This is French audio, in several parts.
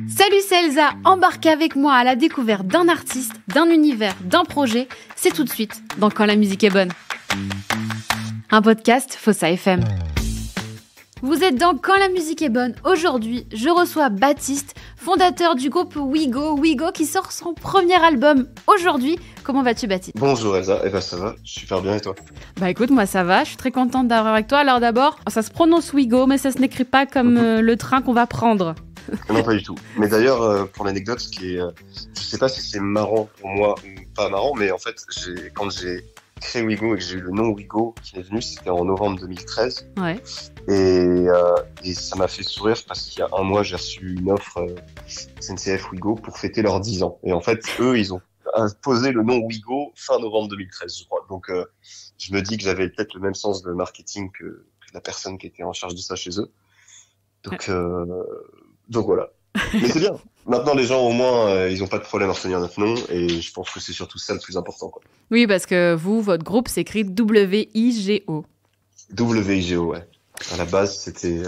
Salut, c'est Elsa, embarquez avec moi à la découverte d'un artiste, d'un univers, d'un projet. C'est tout de suite dans Quand la musique est bonne. Un podcast Fossa FM. Vous êtes dans Quand la musique est bonne. Aujourd'hui, je reçois Baptiste, fondateur du groupe WeGo. WeGo qui sort son premier album aujourd'hui. Comment vas-tu, Baptiste ? Bonjour Elsa, ça va, super bien et toi ? Bah écoute, moi ça va, je suis très contente d'avoir avec toi. Alors d'abord, ça se prononce WeGo, mais ça se n'écrit pas comme le train qu'on va prendre. Non, pas du tout. Mais d'ailleurs, pour l'anecdote, ce qui est, je sais pas si c'est marrant pour moi ou pas marrant, mais en fait, quand j'ai créé WeGo et que j'ai eu le nom WeGo qui est venu, c'était en novembre 2013. Ouais. Et ça m'a fait sourire parce qu'il y a un mois, j'ai reçu une offre SNCF WeGo pour fêter leurs 10 ans. Et en fait, eux, ils ont posé le nom WeGo fin novembre 2013, je crois. Donc, je me dis que j'avais peut-être le même sens de marketing que la personne qui était en charge de ça chez eux. Donc voilà. Mais c'est bien. Maintenant, les gens, au moins, ils n'ont pas de problème à retenir notre nom. Et je pense que c'est surtout ça le plus important, quoi. Oui, parce que vous, votre groupe s'écrit WIGO. WIGO, ouais. À la base, c'était...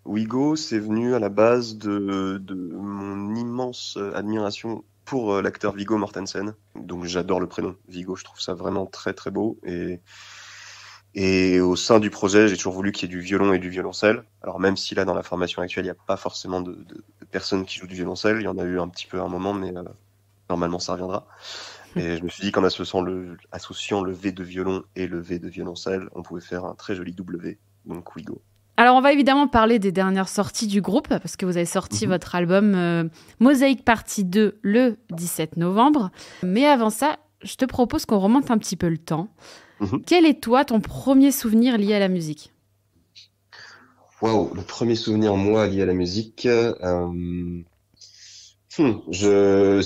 WeGo, c'est venu à la base de mon immense admiration pour l'acteur Viggo Mortensen. Donc j'adore le prénom Viggo, je trouve ça vraiment très très beau. Et au sein du projet, j'ai toujours voulu qu'il y ait du violon et du violoncelle. Alors même si là, dans la formation actuelle, il n'y a pas forcément de personnes qui jouent du violoncelle, il y en a eu un petit peu à un moment, mais normalement ça reviendra. Et je me suis dit qu'en associant le V de violon et le V de violoncelle, on pouvait faire un très joli W, donc WeGo. Alors on va évidemment parler des dernières sorties du groupe, parce que vous avez sorti votre album Mosaïque Partie 2 le 17 novembre. Mais avant ça, je te propose qu'on remonte un petit peu le temps. Quel est, toi, ton premier souvenir lié à la musique ? Waouh, le premier souvenir, moi, lié à la musique, quand j'ai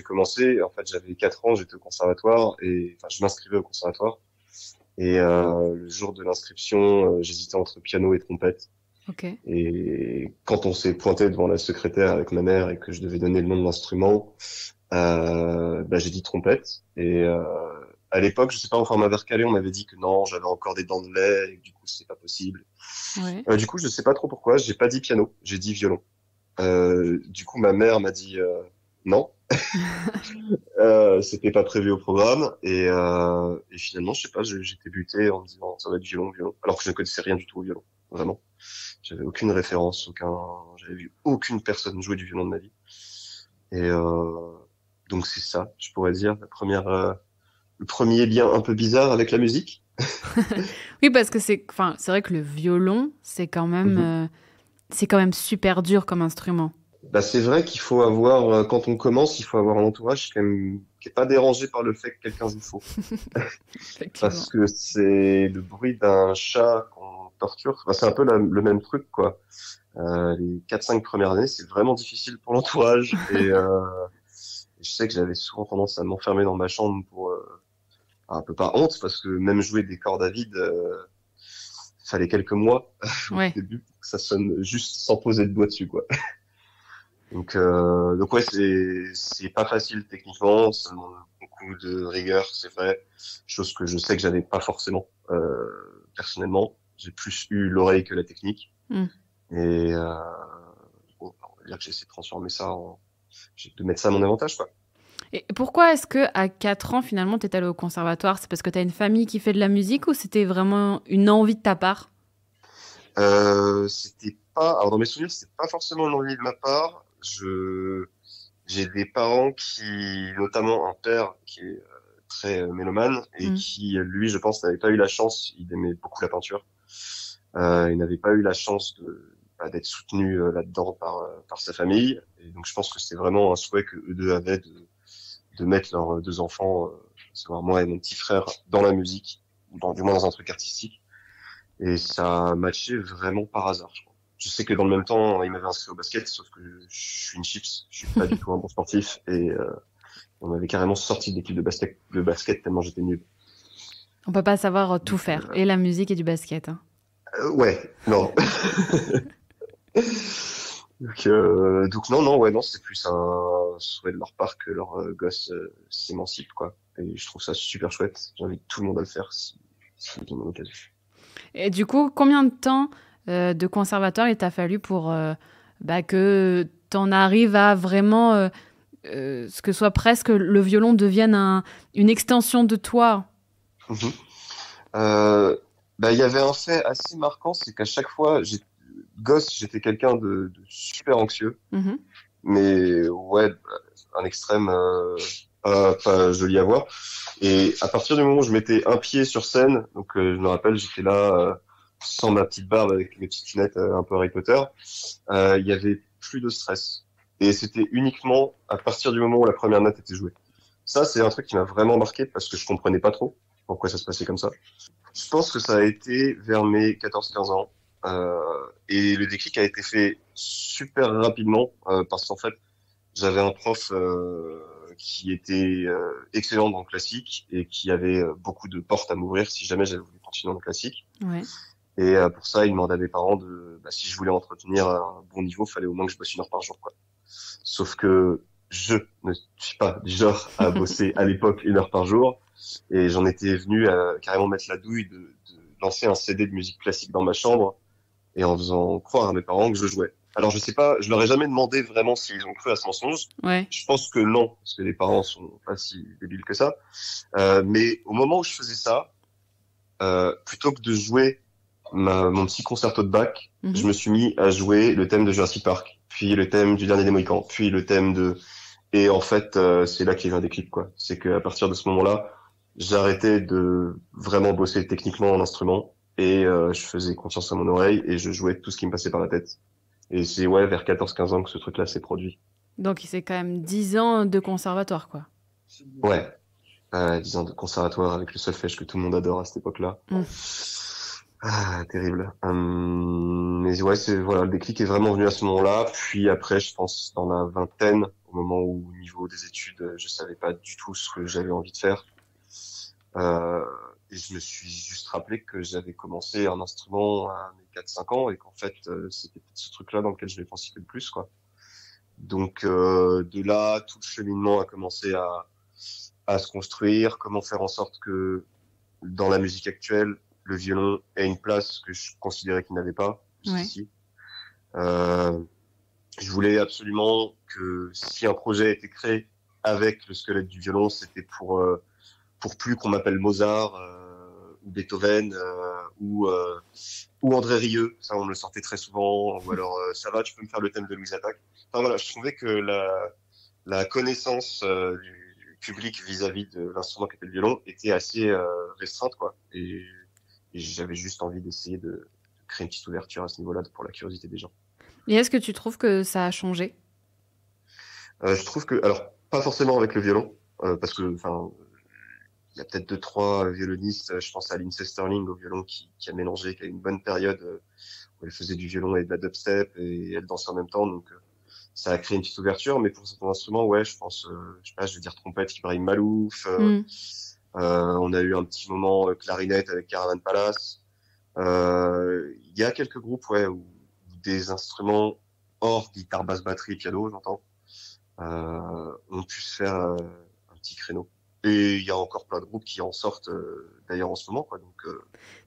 commencé, en fait, j'avais 4 ans, j'étais au conservatoire je m'inscrivais au conservatoire. Et le jour de l'inscription, j'hésitais entre piano et trompette. Okay. Et quand on s'est pointé devant la secrétaire avec ma mère et que je devais donner le nom de l'instrument, j'ai dit trompette. Et à l'époque, je sais pas, enfin, on m'avait recalé, on m'avait dit que non, j'avais encore des dents de lait et que du coup, c'est pas possible. Ouais. Du coup, je sais pas trop pourquoi, j'ai pas dit piano, j'ai dit violon. Du coup, ma mère m'a dit non. C'était pas prévu au programme et finalement, je sais pas, j'étais buté en me disant ça va être violon, alors que je ne connaissais rien du tout au violon, vraiment. J'avais aucune référence, j'avais vu aucune personne jouer du violon de ma vie. Et donc c'est ça, je pourrais dire le premier lien un peu bizarre avec la musique. Oui, parce que c'est vrai que le violon, c'est quand même super dur comme instrument. C'est vrai qu'il faut avoir, quand on commence, il faut avoir un entourage qui est pas dérangé par le fait que quelqu'un joue faux. Parce que c'est le bruit d'un chat qu'on torture. C'est un peu le même truc, quoi. Les 4-5 premières années, c'est vraiment difficile pour l'entourage. Et je sais que j'avais souvent tendance à m'enfermer dans ma chambre pour un peu par honte, parce que même jouer des cordes à vide, fallait quelques mois au début pour que ça sonne juste sans poser de doigt dessus, quoi. Donc ouais, c'est pas facile techniquement, ça demande beaucoup de rigueur, c'est vrai, chose que je sais que j'avais pas forcément personnellement. J'ai plus eu l'oreille que la technique. Et on va dire que j'ai essayé de transformer ça de mettre ça à mon avantage, quoi. Et pourquoi est-ce que à 4 ans finalement t'es allé au conservatoire ? C'est parce que t'as une famille qui fait de la musique ou c'était vraiment une envie de ta part ? C'était pas, alors dans mes souvenirs, c'était pas forcément une envie de ma part. J'ai des parents notamment un père qui est très mélomane et qui, lui, je pense, n'avait pas eu la chance. Il aimait beaucoup la peinture. Il n'avait pas eu la chance d'être soutenu là-dedans par sa famille. Et donc, je pense que c'était vraiment un souhait que eux deux avaient de mettre leurs 2 enfants, c'est-à-dire moi et mon petit frère, dans la musique, ou du moins dans un truc artistique. Et ça a matché vraiment par hasard, je crois. Je sais que dans le même temps, il m'avait inscrit au basket, sauf que je suis une chips, je suis pas du tout un bon sportif, et on m'avait carrément sorti de l'équipe de basket tellement j'étais nul. On peut pas savoir tout faire, et la musique et du basket. Hein. Ouais, non. Donc non, c'est plus un souhait de leur part que leur gosse s'émancipe, quoi. Et je trouve ça super chouette. J'invite tout le monde à le faire si ils ont l'occasion. Et du coup, combien de temps de conservatoire il t'a fallu pour que t'en arrives à vraiment ce que soit presque le violon devienne une extension de toi? Il y avait un fait assez marquant, c'est qu'à chaque fois, gosse, j'étais quelqu'un de super anxieux, Mhm. mais ouais, un extrême pas joli à voir. Et à partir du moment où je mettais un pied sur scène, donc je me rappelle, j'étais là sans ma petite barbe avec mes petites lunettes un peu Harry Potter, il y avait plus de stress. Et c'était uniquement à partir du moment où la première note était jouée. Ça, c'est un truc qui m'a vraiment marqué parce que je comprenais pas trop pourquoi ça se passait comme ça. Je pense que ça a été vers mes 14-15 ans. Et le déclic a été fait super rapidement parce qu'en fait, j'avais un prof qui était excellent dans le classique et qui avait beaucoup de portes à m'ouvrir si jamais j'avais voulu continuer dans le classique. Ouais. Et pour ça, il demandait à mes parents si je voulais entretenir un bon niveau, fallait au moins que je bosse 1 heure par jour, quoi. Sauf que je ne suis pas du genre à bosser à l'époque 1 heure par jour. Et j'en étais venu à carrément mettre la douille de lancer un CD de musique classique dans ma chambre et en faisant croire à mes parents que je jouais. Alors je sais pas, je leur ai jamais demandé vraiment s'ils ont cru à ce mensonge. Ouais. Je pense que non, parce que les parents sont pas si débiles que ça. Mais au moment où je faisais ça, plutôt que de jouer mon petit concerto de Bach, je me suis mis à jouer le thème de Jurassic Park, puis le thème du Dernier des Mohicans, puis le thème de... Et en fait, c'est là qu'il y a eu un déclic, quoi. C'est qu'à partir de ce moment-là, j'ai arrêté de vraiment bosser techniquement en instrument et je faisais confiance à mon oreille et je jouais tout ce qui me passait par la tête. Et c'est vers 14-15 ans que ce truc-là s'est produit. Donc c'est quand même 10 ans de conservatoire, quoi. Ouais, 10 ans de conservatoire avec le solfège que tout le monde adore à cette époque-là. Ah, terrible. Mais ouais, le déclic est vraiment venu à ce moment-là. Puis après, je pense dans la vingtaine, au moment où au niveau des études, je savais pas du tout ce que j'avais envie de faire. Et je me suis juste rappelé que j'avais commencé un instrument à mes 4-5 ans et qu'en fait, c'était ce truc-là dans lequel je m'épanouissais le plus, quoi. Donc de là, tout le cheminement a commencé à se construire. Comment faire en sorte que dans la musique actuelle, le violon ait une place que je considérais qu'il n'avait pas jusqu'ici. Je voulais absolument que si un projet était créé avec le squelette du violon, c'était pour plus qu'on m'appelle Mozart ou Beethoven ou André Rieu. Ça, on me le sortait très souvent. Ou alors, ça va, tu peux me faire le thème de Louise Attaque. Enfin voilà, je trouvais que la connaissance du public vis-à-vis de l'instrument qu'était le violon était assez restreinte, quoi. Et j'avais juste envie d'essayer de créer une petite ouverture à ce niveau-là pour la curiosité des gens. Et est-ce que tu trouves que ça a changé ? Je trouve que, alors, pas forcément avec le violon, parce que, enfin, il y a peut-être 2-3 violonistes, je pense à Lindsey Sterling au violon qui a mélangé, qui a eu une bonne période où elle faisait du violon et de la dubstep et elle dansait en même temps, donc ça a créé une petite ouverture. Mais pour certains instruments, ouais, je pense, je sais pas, je veux dire trompette, Ibrahim Malouf. On a eu un petit moment clarinette avec Caravan Palace. Il y a quelques groupes, ouais, où des instruments hors guitare, basse, batterie, piano, j'entends, ont pu se faire un petit créneau. Et il y a encore plein de groupes qui en sortent d'ailleurs en ce moment, quoi. Donc,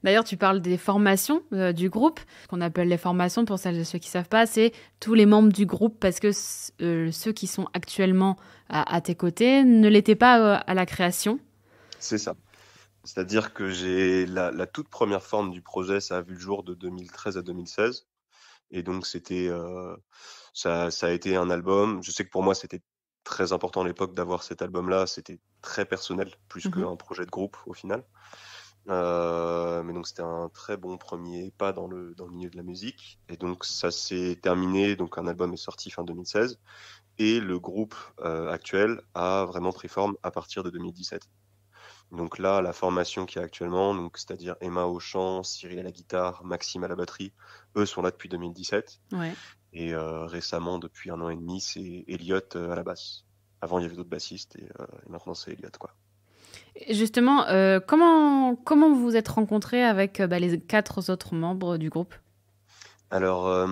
D'ailleurs, tu parles des formations du groupe, qu'on appelle les formations, pour celles et ceux qui ne savent pas, c'est tous les membres du groupe, parce que ceux qui sont actuellement à tes côtés ne l'étaient pas à la création. C'est ça. C'est-à-dire que j'ai la toute première forme du projet, ça a vu le jour de 2013 à 2016. Et donc, c'était ça a été un album. Je sais que pour moi, c'était très important à l'époque d'avoir cet album-là. C'était très personnel, plus qu'un projet de groupe au final. Mais donc, c'était un très bon premier pas dans le milieu de la musique. Et donc, ça s'est terminé. Donc, un album est sorti fin 2016. Et le groupe actuel a vraiment pris forme à partir de 2017. Donc là, la formation qu'il y a actuellement, donc c'est-à-dire Emma au chant, Cyril à la guitare, Maxime à la batterie, eux sont là depuis 2017. Ouais. Et récemment, depuis 1 an et demi, c'est Elliot à la basse. Avant, il y avait d'autres bassistes et maintenant, c'est Elliot, quoi. Justement, comment vous vous êtes rencontrés avec les 4 autres membres du groupe ? Alors,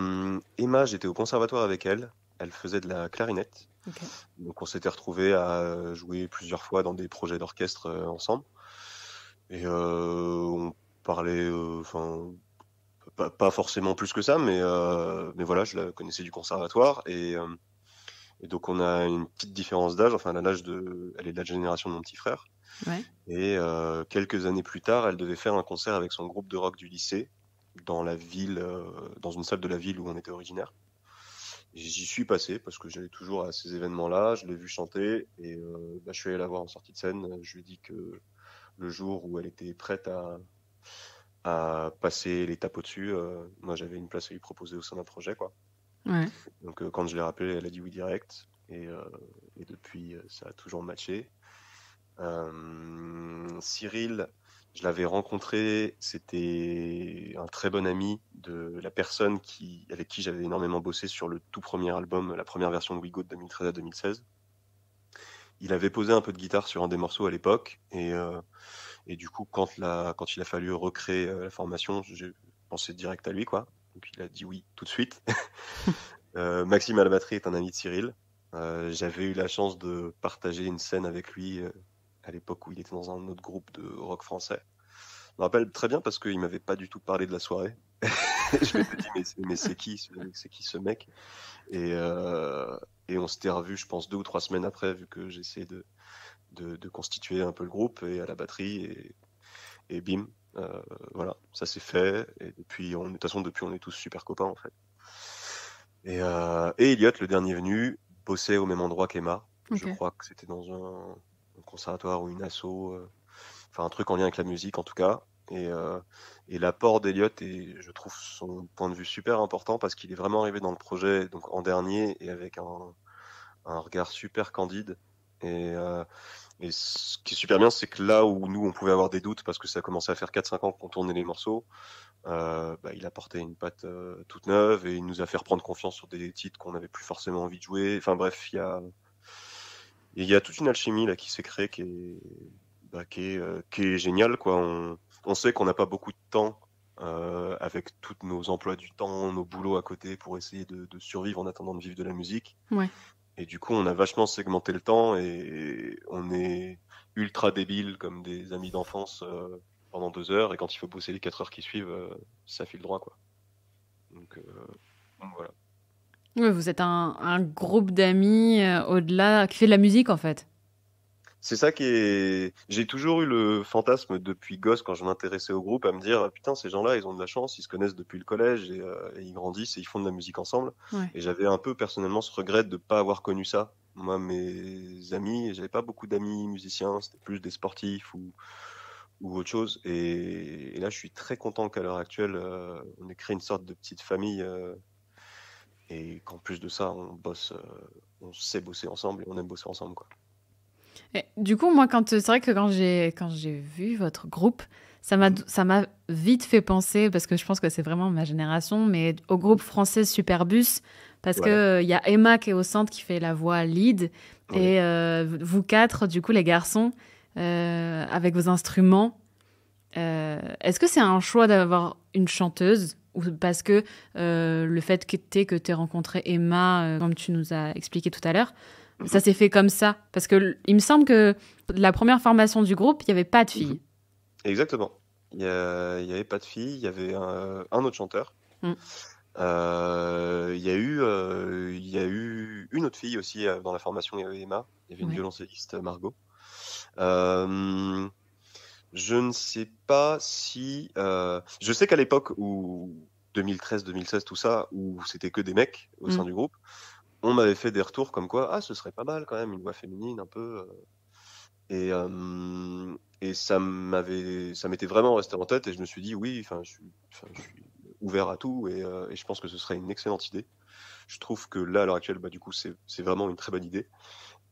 Emma, j'étais au conservatoire avec elle. Elle faisait de la clarinette. Okay. Donc, on s'était retrouvés à jouer plusieurs fois dans des projets d'orchestre ensemble. Et on parlait, pas forcément plus que ça, mais voilà, je la connaissais du conservatoire et donc on a une petite différence d'âge. Enfin, elle est de la génération de mon petit frère. Ouais. Et quelques années plus tard, elle devait faire un concert avec son groupe de rock du lycée dans la ville, dans une salle de la ville où on était originaire. J'y suis passé parce que j'allais toujours à ces événements-là. Je l'ai vu chanter et je suis allé la voir en sortie de scène. Je lui ai dit que le jour où elle était prête à passer l'étape au-dessus, moi j'avais une place à lui proposer au sein d'un projet, quoi. Ouais. Donc quand je l'ai rappelé, elle a dit oui direct et depuis ça a toujours matché. Cyril, je l'avais rencontré, c'était un très bon ami de la personne avec qui j'avais énormément bossé sur le tout premier album, la première version de We Go de 2013 à 2016. Il avait posé un peu de guitare sur un des morceaux à l'époque et du coup quand il a fallu recréer la formation, j'ai pensé direct à lui, quoi. Donc il a dit oui tout de suite. Maxime à la batterie est un ami de Cyril. J'avais eu la chance de partager une scène avec lui à l'époque où il était dans un autre groupe de rock français. Je me rappelle très bien parce qu'il m'avait pas du tout parlé de la soirée. Je m'étais dit mais c'est qui ce mec et on s'était revu, je pense 2 ou 3 semaines après, vu que j'essayais de constituer un peu le groupe et à la batterie et bim, voilà, ça s'est fait et depuis de toute façon depuis on est tous super copains en fait. Et Elliot, le dernier venu, bossait au même endroit qu'Emma. Ok. Je crois que c'était dans un conservatoire ou une asso, enfin un truc en lien avec la musique en tout cas. Et l'apport d'Elliot est, je trouve, son point de vue super important parce qu'il est vraiment arrivé dans le projet donc en dernier et avec un regard super candide. Et ce qui est super bien, c'est que là où nous on pouvait avoir des doutes parce que ça commençait à faire 4-5 ans qu'on tournait les morceaux, il a porté une patte toute neuve et il nous a fait reprendre confiance sur des titres qu'on n'avait plus forcément envie de jouer. Enfin bref, il y a toute une alchimie là qui s'est créée qui est géniale, quoi. On sait qu'on n'a pas beaucoup de temps avec tous nos emplois du temps, nos boulots à côté pour essayer de survivre en attendant de vivre de la musique. Ouais. Et du coup, on a vachement segmenté le temps et on est ultra débiles comme des amis d'enfance pendant 2 heures. Et quand il faut bosser les 4 heures qui suivent, ça file droit, quoi. Donc voilà. Ouais, vous êtes un groupe d'amis au-delà qui fait de la musique en fait. C'est ça qui est. J'ai toujours eu le fantasme depuis gosse quand je m'intéressais au groupe à me dire putain, ces gens-là, ils ont de la chance, ils se connaissent depuis le collège et ils grandissent et ils font de la musique ensemble. Ouais. Et j'avais un peu personnellement ce regret de pas avoir connu ça. Moi, mes amis, j'avais pas beaucoup d'amis musiciens, c'était plus des sportifs ou autre chose. Et là, je suis très content qu'à l'heure actuelle, on ait créé une sorte de petite famille et qu'en plus de ça, on sait bosser ensemble et on aime bosser ensemble, quoi. Et du coup, moi, c'est vrai que quand j'ai vu votre groupe, ça m'a vite fait penser, parce que je pense que c'est vraiment ma génération, mais au groupe français Superbus, parce que y a Emma qui est au centre, qui fait la voix lead, et vous 4, du coup, les garçons, avec vos instruments. Est-ce que c'est un choix d'avoir une chanteuse, ou parce que le fait que t'aies rencontré Emma, comme tu nous as expliqué tout à l'heure, ça s'est fait comme ça? Parce que il me semble que la première formation du groupe, il n'y avait pas de filles. Exactement. Il y avait pas de filles, il y avait un autre chanteur. Il y a eu une autre fille aussi dans la formation, il y avait Emma, il y avait une violoncelliste, Margot. Je ne sais pas si... je sais qu'à l'époque où 2013-2016, tout ça, où c'était que des mecs au sein du groupe, on m'avait fait des retours comme quoi, ce serait pas mal quand même, une voix féminine un peu. Et ça m'était vraiment resté en tête et je me suis dit oui, je suis ouvert à tout et je pense que ce serait une excellente idée. Je trouve que là, à l'heure actuelle, du coup, c'est vraiment une très bonne idée.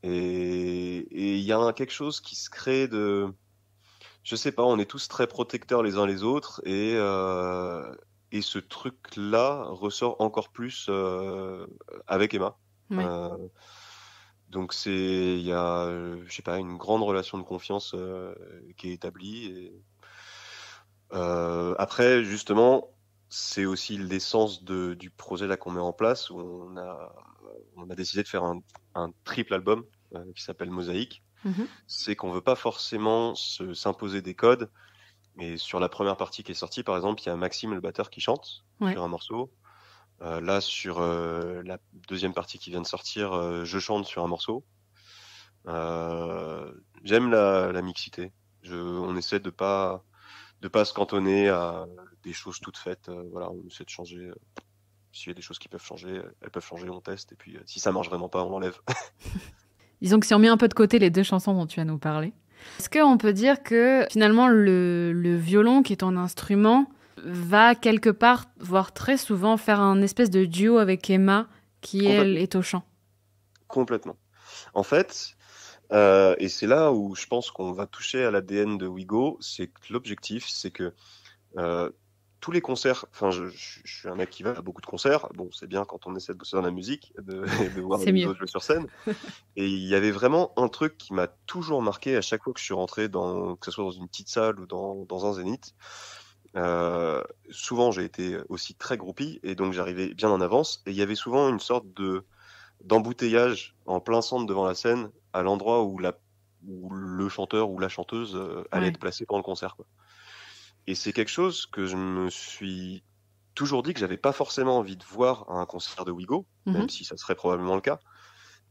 Et il y a quelque chose qui se crée je sais pas, on est tous très protecteurs les uns les autres et ce truc-là ressort encore plus avec Emma. Ouais. Donc il y a, je sais pas, une grande relation de confiance qui est établie. Et, après, justement, c'est aussi l'essence du projet là qu'on met en place où on a décidé de faire un triple album qui s'appelle Mosaïque. C'est qu'on veut pas forcément s'imposer des codes Et sur la première partie qui est sortie, par exemple, il y a Maxime, le batteur, qui chante sur un morceau. Là, sur la deuxième partie qui vient de sortir, je chante sur un morceau. J'aime la mixité. On essaie de pas se cantonner à des choses toutes faites. Voilà, on essaie de changer. S'il y a des choses qui peuvent changer, elles peuvent changer, on teste. Et puis, si ça marche vraiment pas, on l'enlève. Disons que si on met un peu de côté les 2 chansons dont tu vas nous parler, est-ce qu'on peut dire que finalement le violon, qui est ton instrument, va quelque part, voire très souvent, faire un espèce de duo avec Emma, qui elle est au chant? Complètement. En fait, et c'est là où je pense qu'on va toucher à l'ADN de WeGo, c'est que l'objectif, c'est que tous les concerts, enfin, je suis un mec qui va à beaucoup de concerts. Bon, c'est bien quand on essaie de bosser dans la musique, de voir les autres jouer sur scène. Et il y avait vraiment un truc qui m'a toujours marqué à chaque fois que je suis rentré que ce soit dans une petite salle ou dans un zénith. Souvent, j'ai été aussi très groupie et donc j'arrivais bien en avance. Et il y avait souvent une sorte d'embouteillage en plein centre devant la scène, à l'endroit où le chanteur ou la chanteuse allait être placé pendant le concert, quoi. Et c'est quelque chose que je me suis toujours dit que j'avais pas forcément envie de voir à un concert de WeGo, même si ça serait probablement le cas.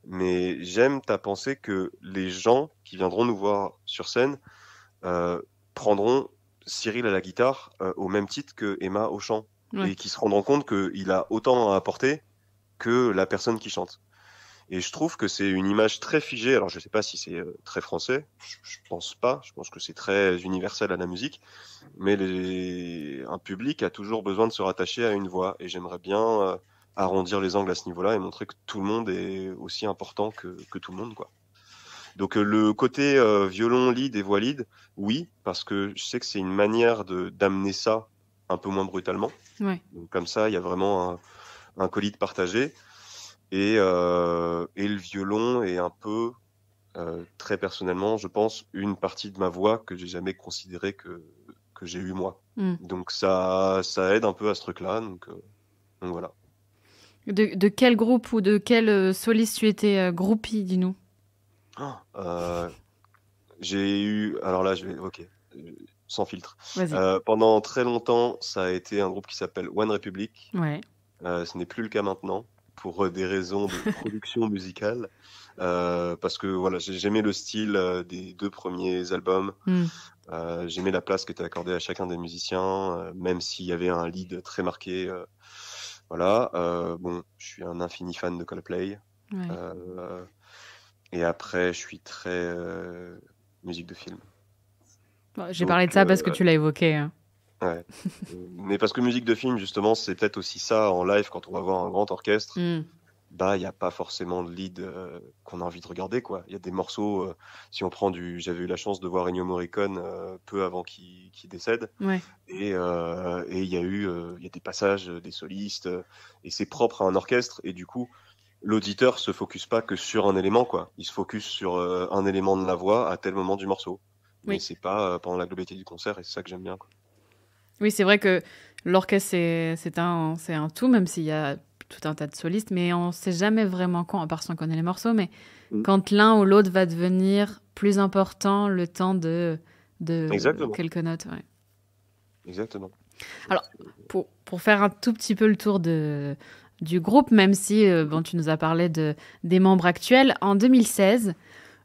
Mais j'aime ta pensée que les gens qui viendront nous voir sur scène prendront Cyril à la guitare au même titre que Emma au chant, et qui se rendront compte qu'il a autant à apporter que la personne qui chante. Et je trouve que c'est une image très figée. Alors, je sais pas si c'est très français. Je pense pas. Je pense que c'est très universel à la musique. Mais un public a toujours besoin de se rattacher à une voix. Et j'aimerais bien arrondir les angles à ce niveau-là et montrer que tout le monde est aussi important que tout le monde, quoi. Donc, le côté violon lead et voix lead, oui, parce que je sais que c'est une manière d'amener ça un peu moins brutalement. Donc, comme ça, il y a vraiment un colis de partagé. Et le violon est un peu, très personnellement, je pense, une partie de ma voix que j'ai jamais considéré que j'ai eu moi. Donc ça aide un peu à ce truc-là. Donc voilà. De quel groupe ou de quel soliste tu étais groupie, dis-nous? J'ai eu, alors là, ok, sans filtre. Vas-y. Pendant très longtemps, ça a été un groupe qui s'appelle One Republic. Ce n'est plus le cas maintenant, pour des raisons de production musicale, parce que voilà, j'aimais le style des 2 premiers albums. J'aimais la place qui était accordée à chacun des musiciens, même s'il y avait un lead très marqué. Voilà. Bon, je suis un infini fan de Coldplay. Et après, je suis très musique de film. J'ai parlé de ça parce que tu l'as évoqué. Hein. Ouais. Mais parce que musique de film, justement, c'est peut-être aussi ça en live quand on va voir un grand orchestre. Bah, il n'y a pas forcément de lead qu'on a envie de regarder, quoi. Il y a des morceaux, si on prend j'avais eu la chance de voir Ennio Morricone peu avant qu'il décède. Et il y a des passages, des solistes, et c'est propre à un orchestre. Et du coup, l'auditeur se focus pas que sur un élément, quoi. Il se focus sur un élément de la voix à tel moment du morceau. Mais c'est pas pendant la globalité du concert, et c'est ça que j'aime bien, quoi. Oui, c'est vrai que l'orchestre, c'est un tout, même s'il y a tout un tas de solistes, mais on ne sait jamais vraiment quand, à part si on connaît les morceaux, mais quand l'un ou l'autre va devenir plus important le temps de quelques notes. Ouais. Exactement. Alors, pour faire un tout petit peu le tour du groupe, même si tu nous as parlé des membres actuels, en 2016,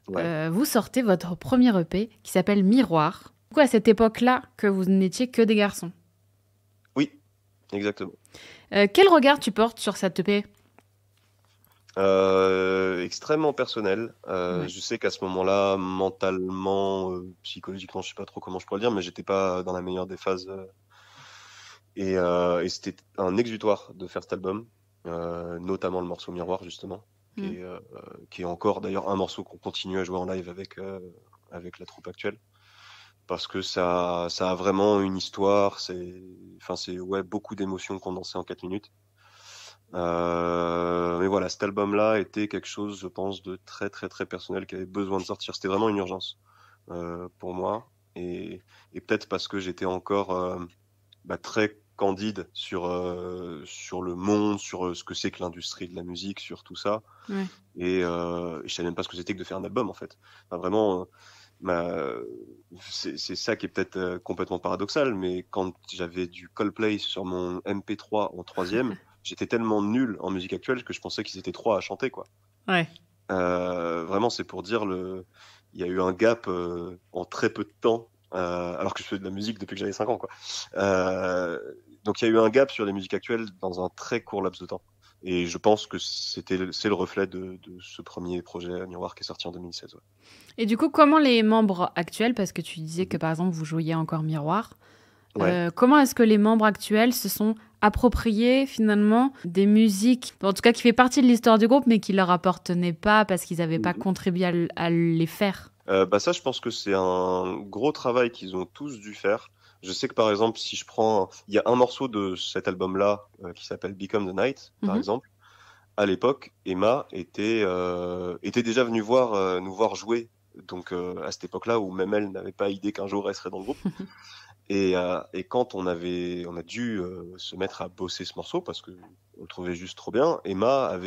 vous sortez votre premier EP qui s'appelle Miroir. Pourquoi à cette époque-là que vous n'étiez que des garçons? Oui, exactement. Quel regard tu portes sur cette EP? Extrêmement personnel. Je sais qu'à ce moment-là, mentalement, psychologiquement, je sais pas trop comment je pourrais le dire, mais j'étais pas dans la meilleure des phases. Et c'était un exutoire de faire cet album, notamment le morceau Miroir, justement, qui est encore d'ailleurs un morceau qu'on continue à jouer en live avec la troupe actuelle. Parce que ça a vraiment une histoire, c'est beaucoup d'émotions condensées en 4 minutes. Mais voilà, cet album-là était quelque chose, je pense, de très très très personnel qui avait besoin de sortir. C'était vraiment une urgence pour moi, et peut-être parce que j'étais encore très candide sur le monde, sur ce que c'est que l'industrie de la musique, sur tout ça. Et je savais même pas ce que c'était que de faire un album, en fait. Enfin, vraiment. C'est ça qui est peut-être complètement paradoxal, mais quand j'avais du Coldplay sur mon MP3 en troisième, j'étais tellement nul en musique actuelle que je pensais qu'ils étaient trois à chanter, quoi. Ouais. Vraiment, c'est pour dire il y a eu un gap en très peu de temps, alors que je fais de la musique depuis que j'avais 5 ans, quoi. Donc il y a eu un gap sur les musiques actuelles dans un très court laps de temps. Et je pense que c'est le reflet de ce premier projet Miroir qui est sorti en 2016. Ouais. Et du coup, comment les membres actuels, parce que tu disais que par exemple vous jouiez encore Miroir, comment est-ce que les membres actuels se sont appropriés finalement des musiques, en tout cas qui fait partie de l'histoire du groupe, mais qui leur appartenaient pas parce qu'ils n'avaient pas contribué à les faire? Ça, je pense que c'est un gros travail qu'ils ont tous dû faire. Je sais que par exemple, si je prends, il y a un morceau de cet album-là qui s'appelle Become the Night, par exemple. À l'époque, Emma était déjà venue nous voir jouer. Donc à cette époque-là où même elle n'avait pas idée qu'un jour elle serait dans le groupe. Et quand on a dû se mettre à bosser ce morceau parce que on le trouvait juste trop bien, Emma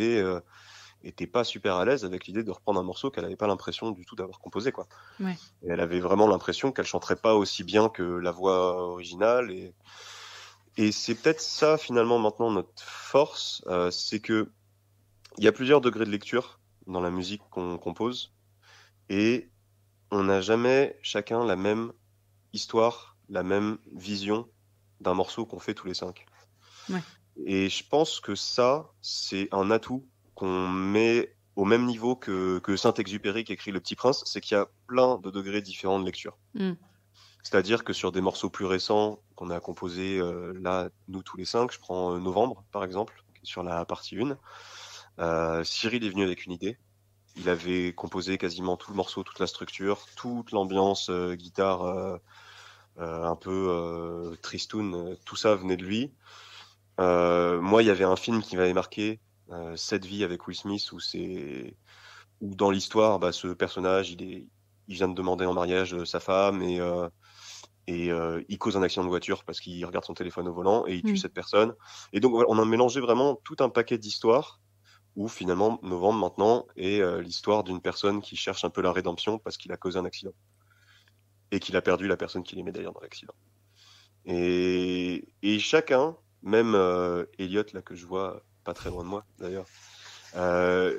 était pas super à l'aise avec l'idée de reprendre un morceau qu'elle n'avait pas l'impression du tout d'avoir composé, quoi. Ouais. Et elle avait vraiment l'impression qu'elle chanterait pas aussi bien que la voix originale. Et c'est peut-être ça finalement maintenant notre force, c'est que il y a plusieurs degrés de lecture dans la musique qu'on compose et on n'a jamais chacun la même histoire, la même vision d'un morceau qu'on fait tous les 5. Ouais. Et je pense que ça, c'est un atout qu'on met au même niveau que Saint-Exupéry qui écrit Le Petit Prince, c'est qu'il y a plein de degrés différents de lecture. C'est-à-dire que sur des morceaux plus récents qu'on a composés là, nous tous les 5, je prends Novembre par exemple, sur la partie 1, Cyril est venu avec une idée. Il avait composé quasiment tout le morceau, toute la structure, toute l'ambiance guitare un peu tristoun, tout ça venait de lui. Moi, il y avait un film qui m'avait marqué, Cette vie avec Will Smith, où dans l'histoire, ce personnage, il vient de demander en mariage sa femme et il cause un accident de voiture parce qu'il regarde son téléphone au volant et il tue cette personne. Et donc, on a mélangé vraiment tout un paquet d'histoires où finalement, Novembre maintenant est l'histoire d'une personne qui cherche un peu la rédemption parce qu'il a causé un accident et qu'il a perdu la personne qu'il aimait d'ailleurs dans l'accident. Et chacun, même Elliot, là que je vois pas très loin de moi d'ailleurs,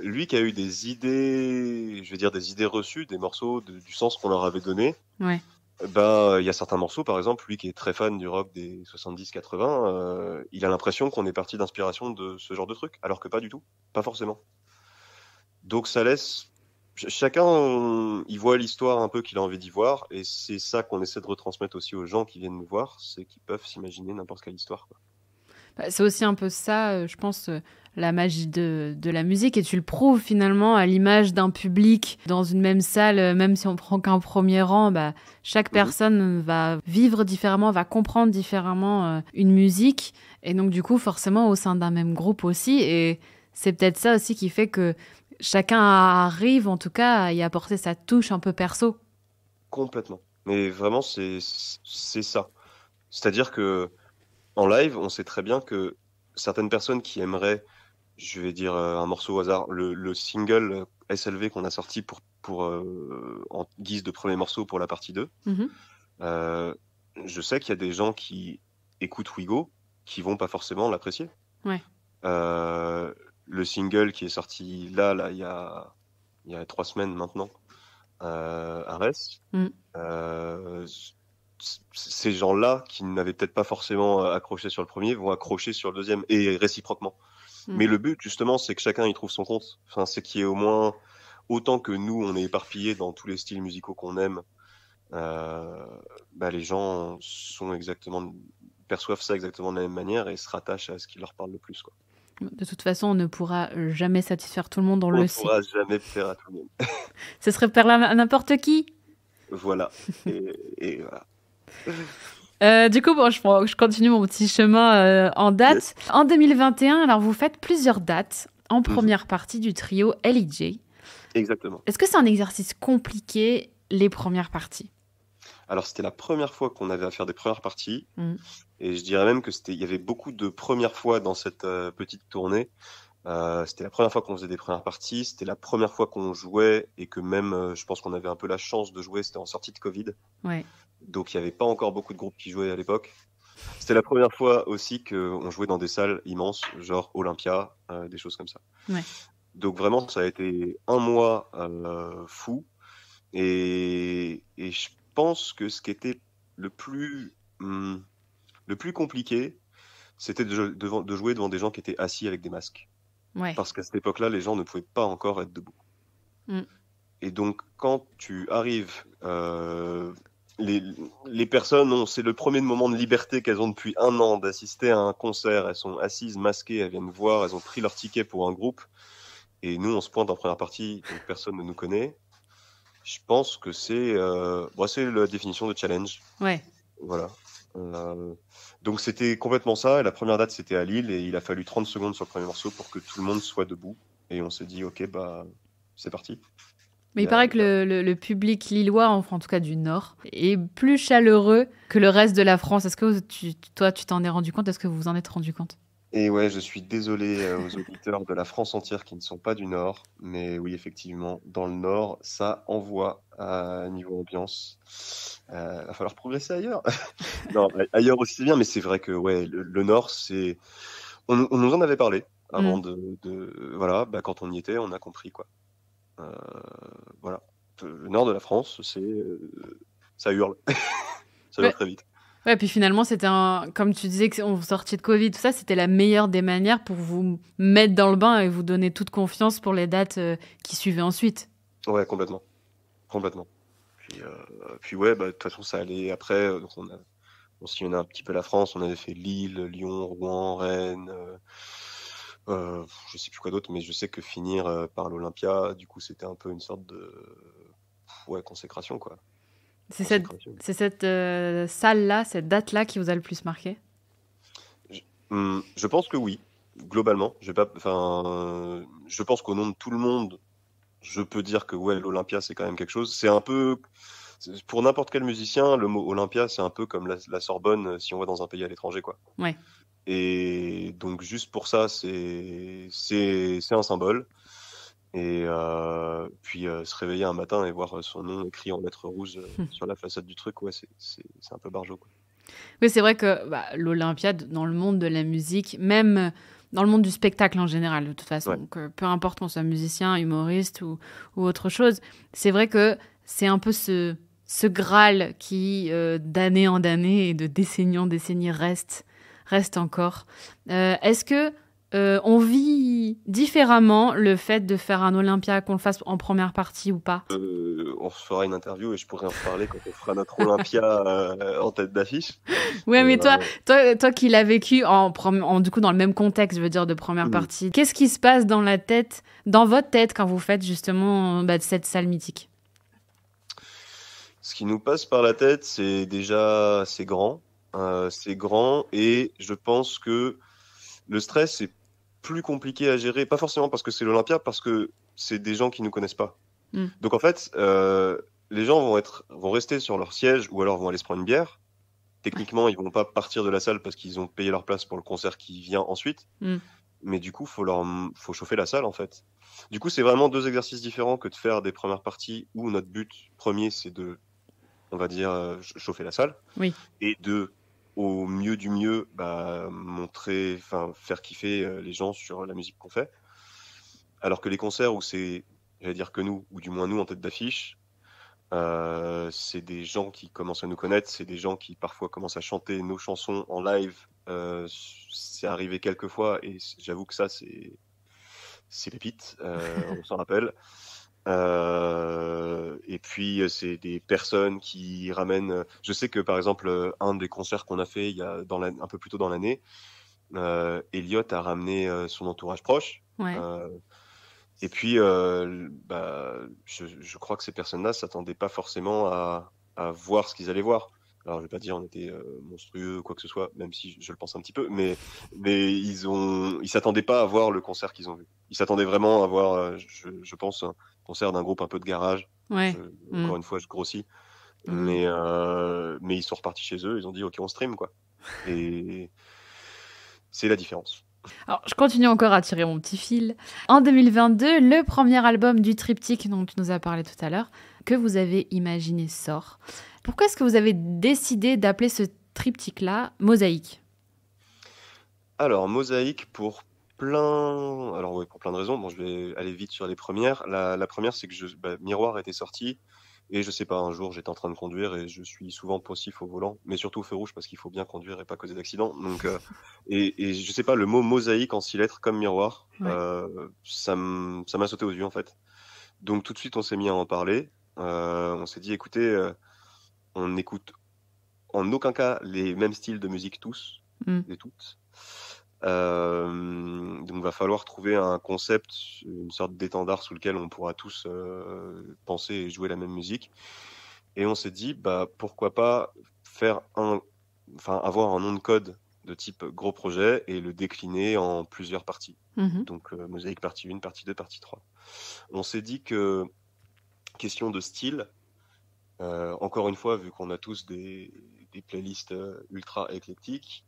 lui qui a eu des idées, je veux dire des idées reçues, des morceaux du sens qu'on leur avait donné. Ouais. Il y a certains morceaux, par exemple, lui qui est très fan du rock des 70-80, il a l'impression qu'on est parti d'inspiration de ce genre de truc, alors que pas du tout, pas forcément. Donc ça laisse chacun, il voit l'histoire un peu qu'il a envie d'y voir, et c'est ça qu'on essaie de retransmettre aussi aux gens qui viennent nous voir, c'est qu'ils peuvent s'imaginer n'importe quelle histoire, quoi. C'est aussi un peu ça, je pense, la magie de la musique. Et tu le prouves finalement à l'image d'un public dans une même salle, même si on prend qu'un premier rang, chaque personne va vivre différemment, va comprendre différemment une musique. Et donc du coup, forcément, au sein d'un même groupe aussi. Et c'est peut-être ça aussi qui fait que chacun arrive, en tout cas, à y apporter sa touche un peu perso. Complètement. Mais vraiment, c'est ça. C'est-à-dire que en live, on sait très bien que certaines personnes qui aimeraient, je vais dire un morceau au hasard, le single SLV qu'on a sorti en guise de premier morceau pour la partie 2, je sais qu'il y a des gens qui écoutent WeGo qui vont pas forcément l'apprécier. Ouais. Le single qui est sorti là, il y a 3 semaines maintenant, Arès, ces gens-là qui n'avaient peut-être pas forcément accroché sur le premier vont accrocher sur le deuxième et réciproquement. Mais le but justement, c'est que chacun y trouve son compte. Enfin, c'est qu'il y ait au moins autant que nous, on est éparpillés dans tous les styles musicaux qu'on aime. Les gens perçoivent ça exactement de la même manière et se rattachent à ce qui leur parle le plus, quoi. De toute façon, on ne pourra jamais satisfaire tout le monde, on le sait. On ne pourra jamais plaire à tout le monde. Ce serait plaire à n'importe qui. Voilà. Et voilà. Du coup, je continue mon petit chemin en date. Yes. En 2021, alors vous faites plusieurs dates en première partie du trio L.I.J. Exactement. Est-ce que c'est un exercice compliqué, les premières parties ? Alors, c'était la première fois qu'on avait à faire des premières parties. Et je dirais même il y avait beaucoup de premières fois dans cette petite tournée. C'était la première fois qu'on faisait des premières parties, c'était la première fois qu'on jouait et que même, je pense qu'on avait un peu la chance de jouer, c'était en sortie de Covid. Ouais. Donc il n'y avait pas encore beaucoup de groupes qui jouaient à l'époque. C'était la première fois aussi qu'on jouait dans des salles immenses, genre Olympia, des choses comme ça. Ouais. Donc vraiment, ça a été un mois fou. Et je pense que ce qui était le plus compliqué, c'était de jouer devant des gens qui étaient assis avec des masques. Ouais. Parce qu'à cette époque-là, les gens ne pouvaient pas encore être debout. Mm. Et donc, quand tu arrives, les personnes c'est le premier moment de liberté qu'elles ont depuis 1 an d'assister à un concert. Elles sont assises, masquées, elles viennent voir, elles ont pris leur ticket pour un groupe. Et nous, on se pointe en première partie, donc personne ne nous connaît. Je pense que c'est la définition de challenge. Ouais. Voilà. Donc c'était complètement ça. Et la première date, c'était à Lille et il a fallu 30 secondes sur le premier morceau pour que tout le monde soit debout. Et on s'est dit, ok, c'est parti. Mais il paraît que le public lillois, enfin en tout cas du Nord, est plus chaleureux que le reste de la France. Est-ce que toi, tu t'en es rendu compte? Est-ce que vous vous en êtes rendu compte? Et ouais, je suis désolé aux auditeurs de la France entière qui ne sont pas du Nord, mais oui, effectivement, dans le Nord, ça envoie à niveau ambiance. Va falloir progresser ailleurs. Non, ailleurs aussi c'est bien, mais c'est vrai que ouais, le Nord, c'est. On nous en avait parlé avant voilà, quand on y était, on a compris quoi. Voilà, le Nord de la France, ça hurle, ça hurle très vite. Ouais, puis finalement, c'était comme tu disais qu'on sortait de Covid, tout ça, c'était la meilleure des manières pour vous mettre dans le bain et vous donner toute confiance pour les dates qui suivaient ensuite. Ouais, complètement. Puis ouais, de toute façon, ça allait après. Donc on sillonnait un petit peu la France. On avait fait Lille, Lyon, Rouen, Rennes. Je sais plus quoi d'autre, mais je sais que finir par l'Olympia, du coup, c'était un peu une sorte de consécration, quoi. C'est cette salle-là, cette date-là qui vous a le plus marqué? Je pense que oui, globalement. Je pense qu'au nom de tout le monde, je peux dire que ouais, l'Olympia, c'est quand même quelque chose. C'est un peu, pour n'importe quel musicien, le mot Olympia, c'est un peu comme la Sorbonne si on va dans un pays à l'étranger, quoi. Ouais. Et donc juste pour ça, c'est un symbole. Et puis se réveiller un matin et voir son nom écrit en lettres rouges sur la façade du truc, ouais, c'est un peu barjot, quoi. Oui, c'est vrai que l'Olympia, dans le monde de la musique, même dans le monde du spectacle en général, de toute façon, donc, peu importe qu'on soit musicien, humoriste ou autre chose, c'est vrai que c'est un peu ce Graal qui, d'année en année et de décennie en décennie, reste encore. Est-ce que on vit différemment le fait de faire un Olympia, qu'on le fasse en première partie ou pas? On se fera une interview et je pourrais en reparler quand on fera notre Olympia en tête d'affiche. Ouais, mais toi qui l'as vécu du coup dans le même contexte, je veux dire, de première partie, qu'est-ce qui se passe dans votre tête quand vous faites justement cette salle mythique? Ce qui nous passe par la tête, c'est déjà, c'est grand. C'est grand et je pense que le stress, c'est plus compliqué à gérer, pas forcément parce que c'est l'Olympia, parce que c'est des gens qui nous connaissent pas. Donc en fait, les gens vont rester sur leur siège ou alors vont aller se prendre une bière. Techniquement, ils vont pas partir de la salle parce qu'ils ont payé leur place pour le concert qui vient ensuite. Mais du coup, faut chauffer la salle en fait. Du coup, c'est vraiment deux exercices différents que de faire des premières parties où notre but premier, c'est de, on va dire, chauffer la salle. Oui. Et au mieux du mieux, faire kiffer les gens sur la musique qu'on fait. Alors que les concerts où c'est, j'allais dire que nous, ou du moins nous en tête d'affiche, c'est des gens qui commencent à nous connaître, c'est des gens qui parfois commencent à chanter nos chansons en live. C'est arrivé quelques fois et j'avoue que ça, c'est pépite, on s'en rappelle. Et puis c'est des personnes qui ramènent. Je sais que par exemple un des concerts qu'on a fait un peu plus tôt dans l'année, Elliot a ramené son entourage proche. Ouais. Et puis je crois que ces personnes-là s'attendaient pas forcément à voir ce qu'ils allaient voir. Alors je vais pas dire on était monstrueux ou quoi que ce soit, même si je le pense un petit peu, mais ils s'attendaient pas à voir le concert qu'ils ont vu. Ils s'attendaient vraiment à voir, je pense, un concert d'un groupe un peu de garage. Ouais. Encore une fois, je grossis, mais ils sont repartis chez eux, ils ont dit ok on stream quoi. Et c'est la différence. Alors, je continue encore à tirer mon petit fil. En 2022, le premier album du triptyque dont tu nous as parlé tout à l'heure, que vous avez imaginé, sort. Pourquoi est-ce que vous avez décidé d'appeler ce triptyque-là Mosaïque ? Alors, Mosaïque pour plein... Alors oui, pour plein de raisons. Bon, je vais aller vite sur les premières. La première, c'est que Miroir était sorti. Et je sais pas, un jour, j'étais en train de conduire et je suis souvent poussif au volant, mais surtout au feu rouge parce qu'il faut bien conduire et pas causer d'accident. Donc, et je sais pas, le mot mosaïque en 6 lettres comme miroir, Ouais. ça m'a sauté aux yeux en fait. Donc tout de suite, on s'est mis à en parler. On s'est dit, écoutez, on n'écoute en aucun cas les mêmes styles de musique tous et toutes. Donc va falloir trouver un concept, une sorte d'étendard sous lequel on pourra tous penser et jouer la même musique. Et on s'est dit pourquoi pas avoir un nom de code de type gros projet et le décliner en plusieurs parties. Donc Mosaïque partie 1, partie 2, partie 3. On s'est dit que question de style, encore une fois, vu qu'on a tous des playlists ultra éclectiques,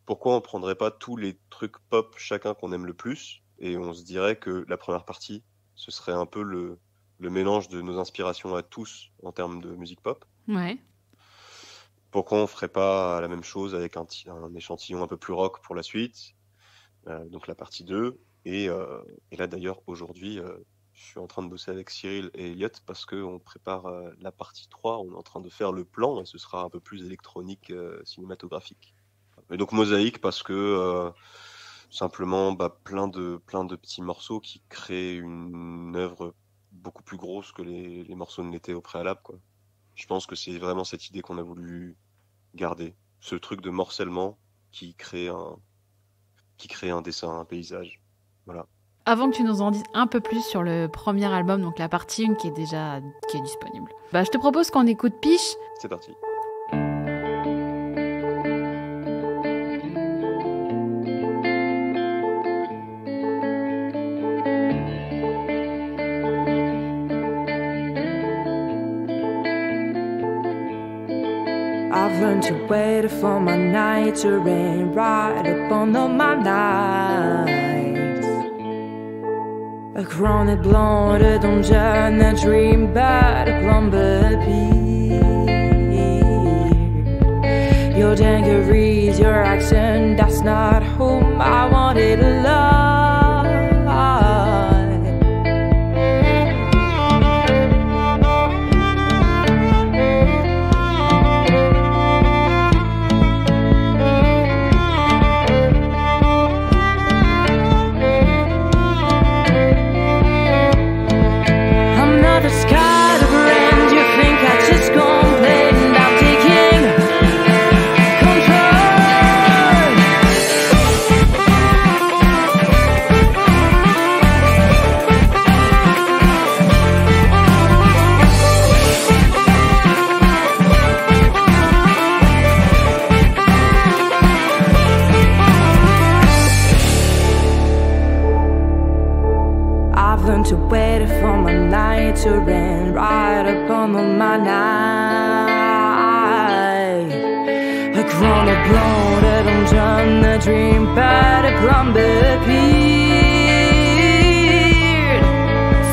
pourquoi on prendrait pas tous les trucs pop chacun qu'on aime le plus et on se dirait que la première partie, ce serait un peu le mélange de nos inspirations à tous en termes de musique pop. Ouais. Pourquoi on ferait pas la même chose avec un échantillon un peu plus rock pour la suite, donc la partie 2. Et là d'ailleurs aujourd'hui, je suis en train de bosser avec Cyril et Elliot parce qu'on prépare la partie 3, on est en train de faire le plan et ce sera un peu plus électronique, cinématographique. Et donc Mosaïque parce que simplement plein de petits morceaux qui créent une œuvre beaucoup plus grosse que les morceaux ne l'étaient au préalable, quoi. Je pense que c'est vraiment cette idée qu'on a voulu garder, ce truc de morcellement qui crée un dessin, un paysage. Voilà. Avant que tu nous en dises un peu plus sur le premier album, donc la partie 1 qui est disponible. Je te propose qu'on écoute Piche. C'est parti. I've learned to wait for my night to rain right upon all my nights. A chronic blonde don't turn a dream but a bumblebee. Your dangeries, your action, that's not whom I wanted to love. To wait for my night to rain right upon my night. A crown of blood that don't turn a dream but a bumblebee.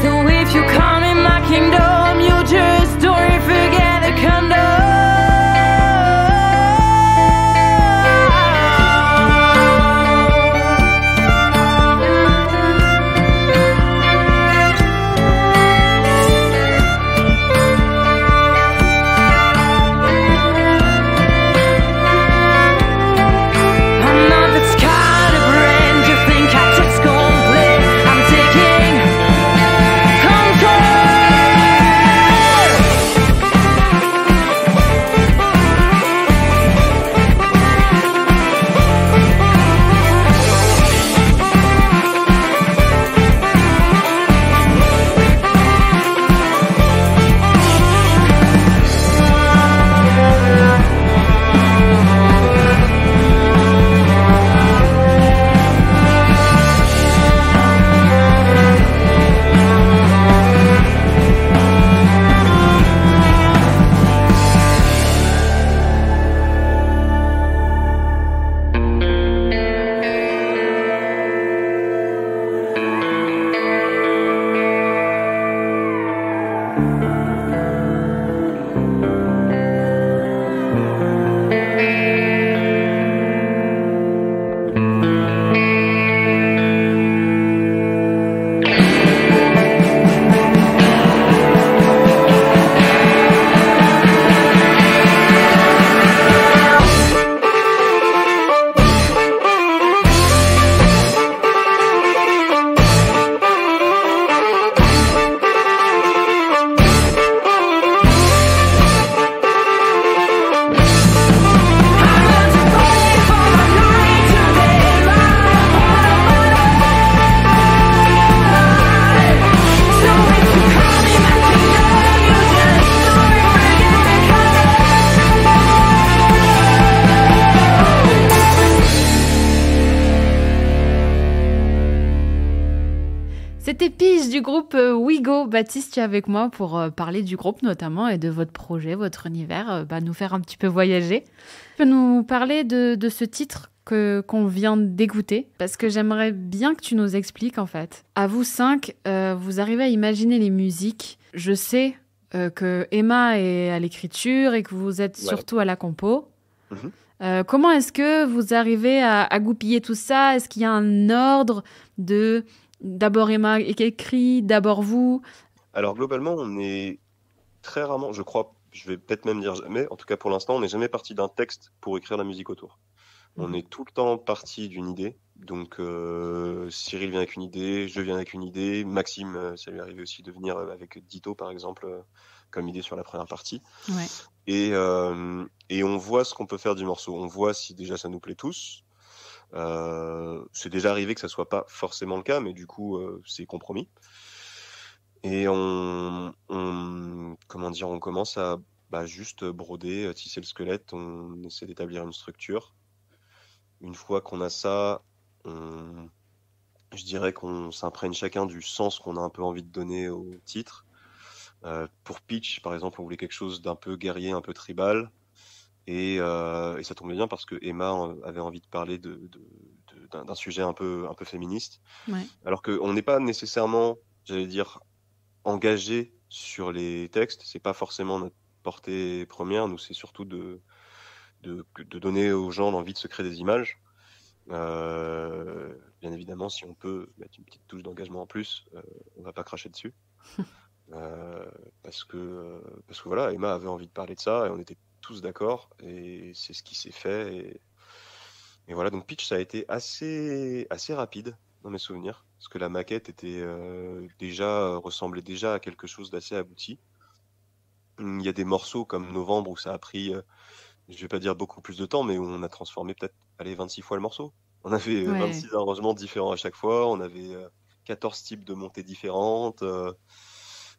So if you come in my kingdom, you just don't forget the condom. C'était Pidge du groupe WeGo. Baptiste, tu es avec moi pour parler du groupe notamment et de votre projet, votre univers, nous faire un petit peu voyager. Tu peux nous parler de ce titre qu'on vient d'écouter, parce que j'aimerais bien que tu nous expliques en fait. À vous 5, vous arrivez à imaginer les musiques. Je sais que Emma est à l'écriture et que vous êtes surtout à la compo. Mm-hmm. Comment est-ce que vous arrivez à goupiller tout ça? Est-ce qu'il y a un ordre de d'abord Emma qui écrit, d'abord vous? Alors globalement, on est très rarement, je crois, je vais peut-être même dire jamais, en tout cas pour l'instant, on n'est jamais parti d'un texte pour écrire la musique autour. On est tout le temps parti d'une idée. Donc Cyril vient avec une idée, je viens avec une idée, Maxime, ça lui est arrivé aussi de venir avec Ditto par exemple, comme idée sur la première partie. Ouais. Et on voit ce qu'on peut faire du morceau. On voit si déjà ça nous plaît tous. C'est déjà arrivé que ça soit pas forcément le cas, mais du coup c'est compromis. Et on commence à juste broder, tisser le squelette. On essaie d'établir une structure. Une fois qu'on a ça, je dirais qu'on s'imprègne chacun du sens qu'on a un peu envie de donner au titre. Pour Pitch, par exemple, on voulait quelque chose d'un peu guerrier, un peu tribal. Et ça tombait bien parce que Emma avait envie de parler d'un sujet un peu féministe. Ouais. Alors qu'on n'est pas nécessairement, j'allais dire, engagé sur les textes. C'est pas forcément notre portée première. Nous, c'est surtout de donner aux gens l'envie de se créer des images. Bien évidemment, si on peut mettre une petite touche d'engagement en plus, on va pas cracher dessus. Parce que voilà, Emma avait envie de parler de ça et on était tous d'accord et c'est ce qui s'est fait. Et voilà, donc Pitch, ça a été assez rapide dans mes souvenirs, parce que la maquette était ressemblait déjà à quelque chose d'assez abouti. Il y a des morceaux comme Novembre où ça a pris, je vais pas dire beaucoup plus de temps, mais où on a transformé peut-être 26 fois le morceau. On avait 26 arrangements différents à chaque fois, on avait 14 types de montées différentes,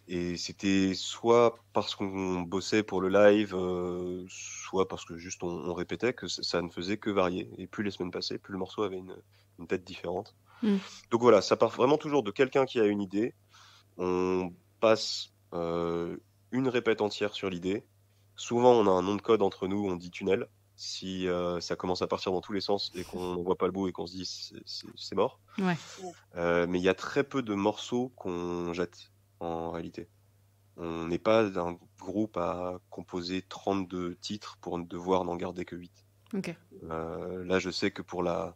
et c'était soit parce qu'on bossait pour le live, soit parce que juste on répétait que ça ne faisait que varier. Et plus les semaines passaient, plus le morceau avait une tête différente. Donc voilà, ça part vraiment toujours de quelqu'un qui a une idée. On passe une répète entière sur l'idée. Souvent, on a un nom de code entre nous, on dit tunnel. Si ça commence à partir dans tous les sens et qu'on ne voit pas le bout et qu'on se dit c'est mort. Ouais. Mais il y a très peu de morceaux qu'on jette en réalité. On n'est pas un groupe à composer 32 titres pour devoir n'en garder que 8. Okay. Là, je sais que pour la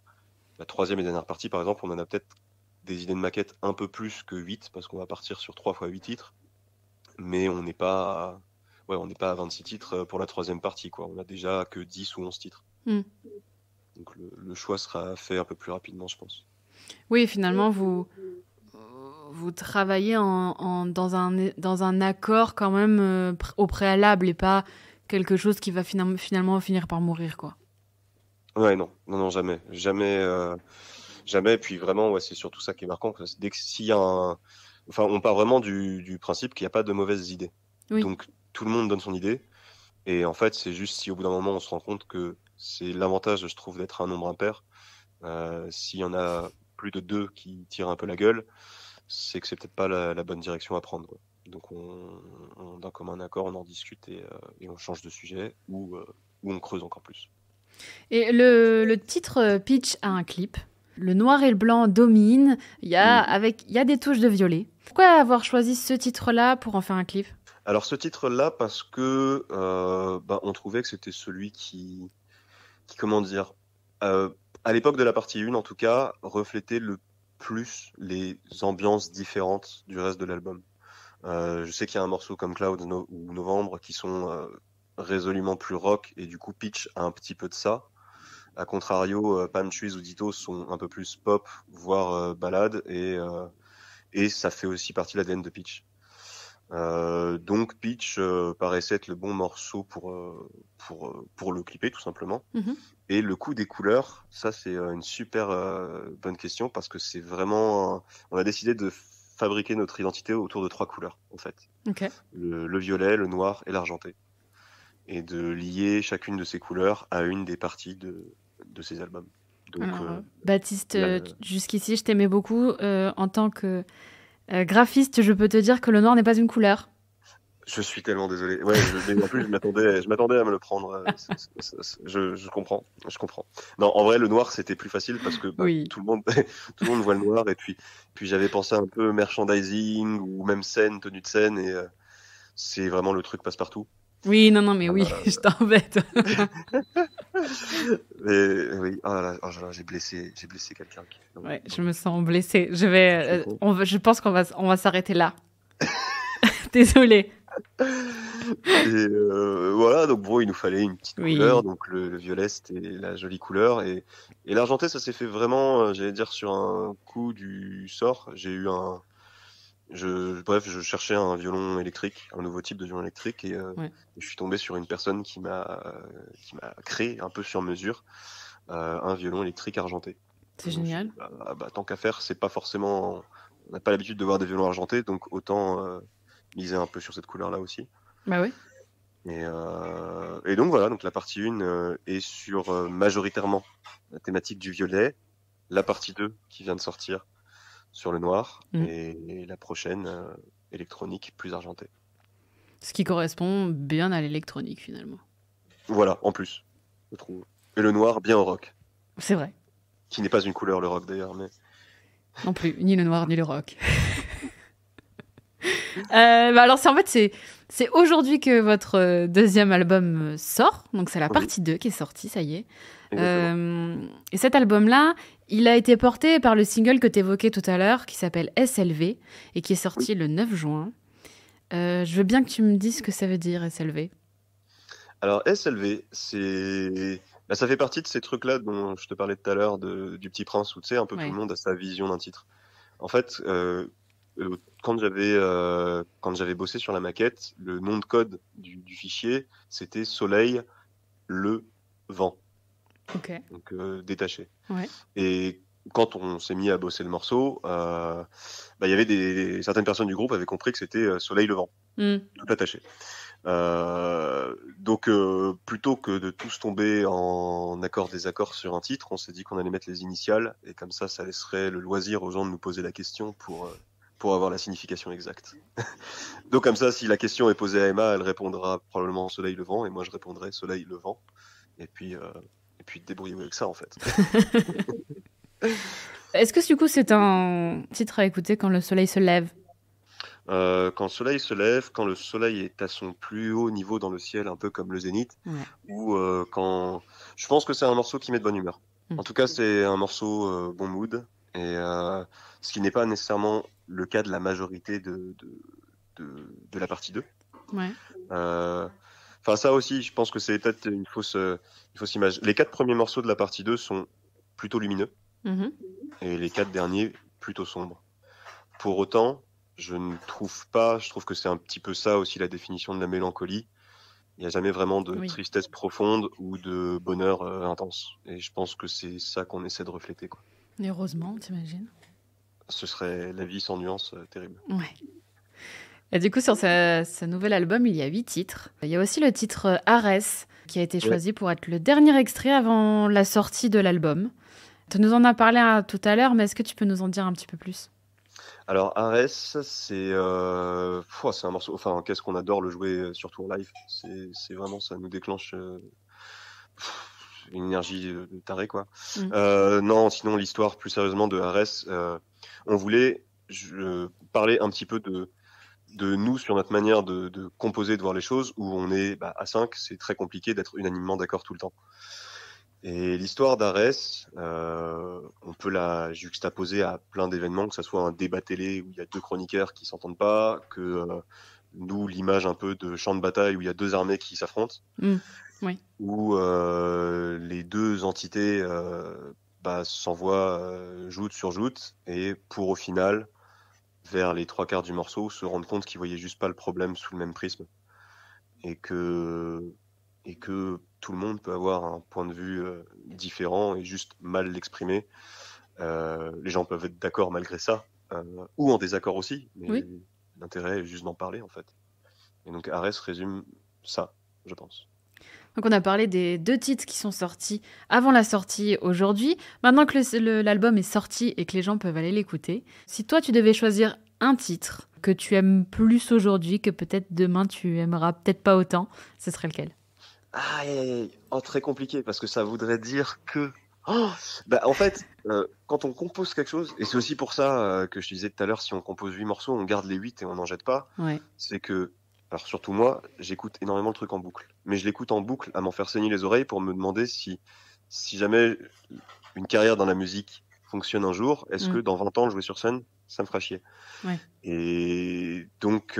troisième et dernière partie, par exemple, on en a peut-être des idées de maquette un peu plus que 8 parce qu'on va partir sur 3 fois 8 titres. Mais on n'est pas à 26 titres pour la troisième partie, quoi. On a déjà que 10 ou 11 titres. Donc le choix sera fait un peu plus rapidement, je pense. Oui, finalement, vous travaillez dans un accord quand même au préalable et pas quelque chose qui va finalement finir par mourir, quoi. Ouais, non, jamais. Jamais. Puis vraiment, c'est surtout ça qui est marquant. Dès que s'il y a on part vraiment du principe qu'il n'y a pas de mauvaises idées. Oui. Donc, tout le monde donne son idée. Et en fait, c'est juste si au bout d'un moment, on se rend compte que c'est l'avantage, je trouve, d'être un nombre impair. S'il y en a plus de 2 qui tirent un peu la gueule, c'est que c'est peut-être pas la bonne direction à prendre, quoi. Donc, d'un commun accord, on en discute et on change de sujet ou on creuse encore plus. Et le titre Pitch a un clip. Le noir et le blanc dominent. Il y a des touches de violet. Pourquoi avoir choisi ce titre-là pour en faire un clip? Alors ce titre-là, parce que on trouvait que c'était celui qui comment dire, à l'époque de la partie 1 en tout cas, reflétait le plus les ambiances différentes du reste de l'album. Je sais qu'il y a un morceau comme Cloud ou Novembre qui sont résolument plus rock et du coup Pitch a un petit peu de ça. A contrario, Palm Trees ou Ditto sont un peu plus pop, voire ballade et ça fait aussi partie de l'ADN de Pitch. Donc Pitch paraissait être le bon morceau pour le clipper tout simplement. Et le coup des couleurs, ça c'est une super bonne question parce que c'est vraiment on a décidé de fabriquer notre identité autour de 3 couleurs en fait. Okay. Le violet, le noir et l'argenté, et de lier chacune de ces couleurs à une des parties de ces albums. Donc, Baptiste, jusqu'ici je t'aimais beaucoup en tant que Graphiste, je peux te dire que le noir n'est pas une couleur. Je suis tellement désolé. Ouais, mais en plus, je m'attendais à me le prendre. Je comprends. Non, en vrai, le noir, c'était plus facile parce que Oui. tout le monde voit le noir. Et puis j'avais pensé un peu merchandising ou même scène, tenue de scène. Et c'est vraiment le truc passe-partout. Oui, non, mais oui, je t'embête. Mais oui, oh là là, j'ai blessé quelqu'un. Ouais, je me sens blessée. Je pense qu'on va s'arrêter là. Désolée. Et voilà, donc bon, il nous fallait une petite couleur. Donc le violet, c'était la jolie couleur. Et l'argenté, ça s'est fait vraiment, j'allais dire, sur un coup du sort. Je cherchais un violon électrique, un nouveau type de violon électrique, et je suis tombé sur une personne qui m'a créé un peu sur mesure un violon électrique argenté. C'est génial. Tant qu'à faire, c'est pas forcément, on n'a pas l'habitude de voir des violons argentés, donc autant miser un peu sur cette couleur-là aussi. Bah oui. Et donc voilà, donc la partie 1 est sur majoritairement la thématique du violet, la partie 2 qui vient de sortir sur le noir, et la prochaine électronique plus argentée. Ce qui correspond bien à l'électronique finalement. Voilà, en plus, je trouve. Et le noir bien au rock. C'est vrai. Qui n'est pas une couleur, le rock d'ailleurs, mais... Non plus, ni le noir ni le rock. Alors c'est aujourd'hui que votre deuxième album sort, donc c'est la partie 2 qui est sortie, ça y est. Et cet album-là, il a été porté par le single que tu évoquais tout à l'heure, qui s'appelle SLV, et qui est sorti le 9 juin. Je veux bien que tu me dises ce que ça veut dire, SLV. Alors SLV, ça fait partie de ces trucs-là dont je te parlais tout à l'heure, du Petit Prince, où tu sais, un peu tout le monde a sa vision d'un titre. En fait, quand j'avais bossé sur la maquette, le nom de code du fichier, c'était Soleil, le vent. Ok. Donc détaché. Ouais. Et quand on s'est mis à bosser le morceau, il y avait certaines personnes du groupe avaient compris que c'était Soleil, le vent, tout attaché. Donc plutôt que de tous tomber en accord-désaccord sur un titre, on s'est dit qu'on allait mettre les initiales, et comme ça laisserait le loisir aux gens de nous poser la question pour avoir la signification exacte. Donc comme ça, si la question est posée à Emma, elle répondra probablement Soleil, le vent, et moi je répondrai Soleil, le vent, et puis débrouillez-vous avec ça en fait. Est-ce que du coup c'est un titre à écouter quand le soleil se lève ? Quand le soleil se lève, quand le soleil est à son plus haut niveau dans le ciel, un peu comme le zénith, ou quand... Je pense que c'est un morceau qui met de bonne humeur. En tout cas, c'est un morceau bon mood, et ce qui n'est pas nécessairement le cas de la majorité de la partie 2. Ouais. Enfin, ça aussi, je pense que c'est peut-être une fausse image. Les 4 premiers morceaux de la partie 2 sont plutôt lumineux, et les 4 derniers plutôt sombres. Pour autant, je trouve que c'est un petit peu ça aussi la définition de la mélancolie. Il n'y a jamais vraiment de tristesse profonde ou de bonheur intense. Et je pense que c'est ça qu'on essaie de refléter, quoi. Et heureusement, t'imagines ? Ce serait la vie sans nuance terrible. Ouais. Et du coup, sur ce nouvel album, il y a 8 titres. Il y a aussi le titre Arès, qui a été choisi pour être le dernier extrait avant la sortie de l'album. Tu nous en as parlé tout à l'heure, mais est-ce que tu peux nous en dire un petit peu plus ? Alors Arès, c'est un morceau. Enfin, qu'est-ce qu'on adore le jouer, surtout en live. C'est vraiment, ça nous déclenche une énergie de taré, quoi. Non, sinon l'histoire, plus sérieusement, de Arès, on voulait parler un petit peu de nous sur notre manière de composer, de voir les choses, où on est à 5, c'est très compliqué d'être unanimement d'accord tout le temps. Et l'histoire d'Arès, on peut la juxtaposer à plein d'événements, que ce soit un débat télé où il y a 2 chroniqueurs qui s'entendent pas, que nous, l'image un peu de champ de bataille où il y a 2 armées qui s'affrontent, où les 2 entités s'envoient joute sur joute, et pour au final, vers les 3/4 du morceau, se rendre compte qu'ils voyaient juste pas le problème sous le même prisme, et que tout le monde peut avoir un point de vue différent et juste mal l'exprimer. Les gens peuvent être d'accord malgré ça, ou en désaccord aussi, mais l'intérêt est juste d'en parler, en fait. Et donc Arès résume ça, je pense. Donc on a parlé des 2 titres qui sont sortis avant la sortie aujourd'hui. Maintenant que l'album est sorti et que les gens peuvent aller l'écouter, si toi tu devais choisir un titre que tu aimes plus aujourd'hui, que peut-être demain tu aimeras peut-être pas autant, ce serait lequel? Très compliqué, parce que ça voudrait dire que... en fait, quand on compose quelque chose, et c'est aussi pour ça que je te disais tout à l'heure, si on compose 8 morceaux, on garde les 8 et on n'en jette pas, Ouais. c'est que, alors surtout moi, j'écoute énormément le truc en boucle. Mais je l'écoute en boucle à m'en faire saigner les oreilles pour me demander si jamais une carrière dans la musique fonctionne un jour, est-ce que dans 20 ans, jouer sur scène, ça me fera chier. Ouais. Et donc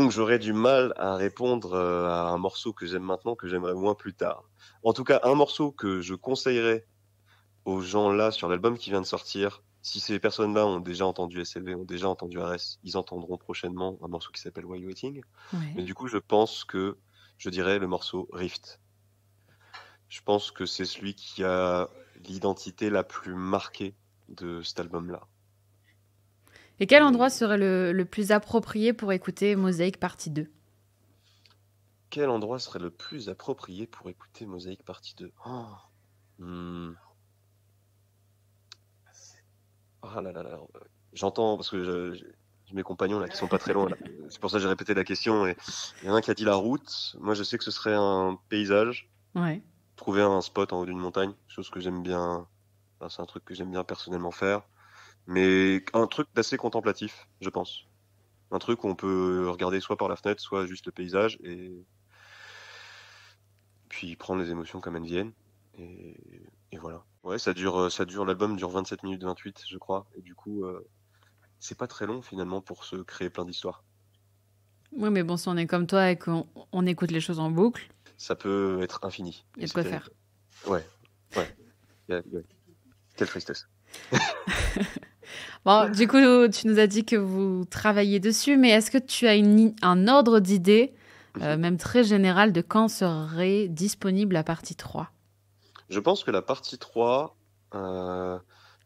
j'aurais du mal à répondre à un morceau que j'aime maintenant, que j'aimerais moins plus tard. En tout cas, un morceau que je conseillerais aux gens là sur l'album qui vient de sortir, si ces personnes-là ont déjà entendu SLV, ont déjà entendu RS, ils entendront prochainement un morceau qui s'appelle Why You Waiting. Ouais. Mais du coup, je pense que je dirais le morceau Rift. Je pense que c'est celui qui a l'identité la plus marquée de cet album-là. Et quel endroit serait le plus approprié pour écouter Mosaïque partie 2? Quel endroit serait le plus approprié pour écouter Mosaïque partie 2? Ah là là là. J'entends, parce que j'ai mes compagnons là qui sont pas très loin là. C'est pour ça que j'ai répété la question. Et il y en a un qui a dit la route. Moi, je sais que ce serait un paysage. Ouais. Trouver un spot en haut d'une montagne, chose que j'aime bien. Enfin, c'est un truc que j'aime bien personnellement faire. Mais un truc d'assez contemplatif, je pense. Un truc où on peut regarder soit par la fenêtre, soit juste le paysage et puis prendre les émotions comme elles viennent. Et voilà. Ouais, l'album dure 27 minutes 28, je crois. Et du coup, c'est pas très long finalement pour se créer plein d'histoires. Oui, mais bon, si on est comme toi et qu'on écoute les choses en boucle, ça peut être infini. Il y a de quoi faire. Ouais. Quelle tristesse. Bon, du coup, tu nous as dit que vous travaillez dessus, mais est-ce que tu as un ordre d'idée, même très général, de quand serait disponible la partie 3? Je pense que la partie 3,